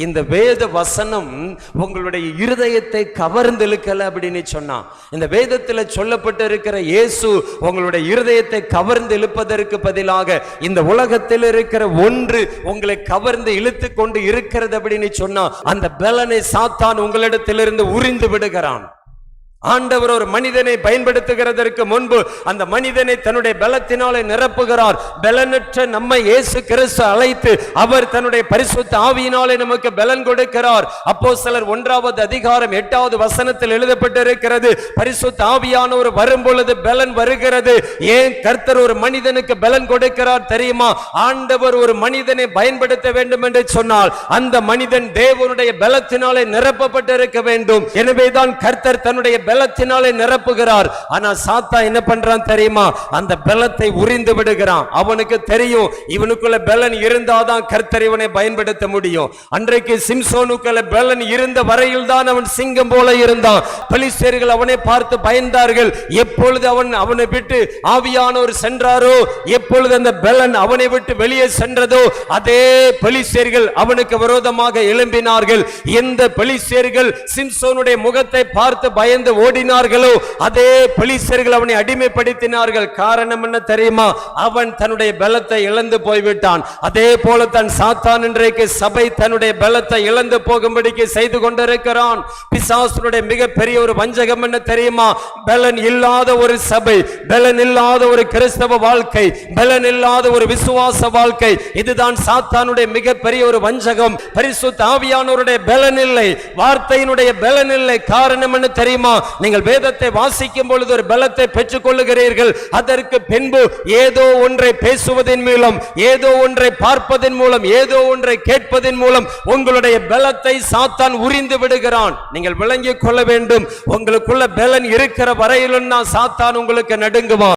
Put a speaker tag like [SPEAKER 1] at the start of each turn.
[SPEAKER 1] இந்த வேத வசனம் உங்களுடைய இருதயத்தை கவர்ந்தெழுக்கல அப்படின்னு சொன்னா, இந்த வேதத்தில் சொல்லப்பட்டு இருக்கிற இயேசு உங்களுடைய இருதயத்தை கவர்ந்து இழுப்பதற்கு பதிலாக இந்த உலகத்தில் இருக்கிற ஒன்று உங்களை கவர்ந்து இழுத்து கொண்டு இருக்கிறது அப்படின்னு சொன்னா, அந்த பலனை சாத்தான் உங்களிடத்திலிருந்து உரிந்து விடுகிறான். ஆண்டவர் ஒரு மனிதனை பயன்படுத்துகிறதற்கு முன்பு அந்த மனிதனை தன்னுடைய பலத்தினாலே நிரப்புகிறார். பலனற்ற நம்மை இயேசு கிறிஸ்து அழைத்து அவர் தன்னுடைய பரிசுத்த ஆவியினாலே நமக்கு பலன் கொடுக்கிறார். அப்போஸ்தலர் 1வது அதிகாரம் 8வது வசனத்தில் எழுதப்பட்டிருக்கிறது, பரிசுத்த ஆவியானவர் வரும் பொழுது பலன் வருகிறது. ஏன் கர்த்தர் ஒரு மனிதனுக்கு பலன் கொடுக்கிறார் தெரியுமா? ஆண்டவர் ஒரு மனிதனை பயன்படுத்த வேண்டும் என்று சொன்னால் அந்த மனிதன் தேவனுடைய பலத்தினாலே நிரப்பப்பட்டிருக்க வேண்டும். எனவேதான் கர்த்தர் தன்னுடைய பலத்தினாலே நிரப்புகிறார். ஆனா சாத்தா என்ன பண்றான் தெரியுமா? அந்த பலத்தை உரிந்து விடுகிறான். அவனுக்கு தெரியும் இவனுக்குள்ள பலன் இருந்தாதான் கர்த்தர் இவனை பயன்படுத்த முடியும். அன்றைக்கு சிம்சோனுக்குள்ள பலன் இருந்த வரையில் தான் அவன் சிங்கம் போல இருந்தான். பெலிஸ்தர்கள் அவனை பார்த்து பயந்தார்கள். எப்பொழுது அவனை விட்டு ஆவியானவர் சென்றாரோ, எப்பொழுது அந்த பலன் அவனை விட்டு வெளியே சென்றதோ, அதே பெலிஸ்தர்கள் அவனுக்கு விரோதமாக எழும்பினார்கள். எந்த பெலிஸ்தர்கள் சிம்சோனுடைய முகத்தை பார்த்து பயந்து ஓடினார்களோ அதே பெலிஸ்தர்கள் அவனை அடிமைப்படுத்தினார்கள். காரணம் என்ன தெரியுமா? அவன் தன்னுடைய பலத்தை இழந்து போய்விட்டான். அதே போல தன் சாத்தான் இன்றைக்கு சபை தன்னுடைய பலத்தை இழந்து போகும்படிக்கு செய்து கொண்டிருக்கிறான். பிசாசுடைய மிகப்பெரிய ஒரு வஞ்சகம் என்ன தெரியுமா? பலன் இல்லாத ஒரு சபை, பலன் இல்லாத ஒரு கிறிஸ்தவ வாழ்க்கை, பலன் இல்லாத ஒரு விசுவாச வாழ்க்கை, இதுதான் சாத்தானுடைய மிகப்பெரிய ஒரு வஞ்சகம். பரிசுத்த ஆவியானவருடைய பலன் இல்லை, வார்த்தையினுடைய பலன் இல்லை. காரணம் என்ன தெரியுமா? நீங்கள் வேதத்தை வாசிக்கும் பொழுது ஒரு பலத்தை பெற்றுக் கொள்ளுகிறீர்கள். அதற்கு பின்பு ஏதோ ஒன்றை பேசுவதன் மூலம், ஏதோ ஒன்றை பார்ப்பதன் மூலம், ஏதோ ஒன்றை கேட்பதன் மூலம் உங்களுடைய பலத்தை சாத்தான் உரிந்து விடுகிறான். நீங்கள் விளங்கிக் கொள்ள வேண்டும், உங்களுக்குள்ள பலன் இருக்கிற வரையிலும் சாத்தான் உங்களுக்கு நடுங்குவான்.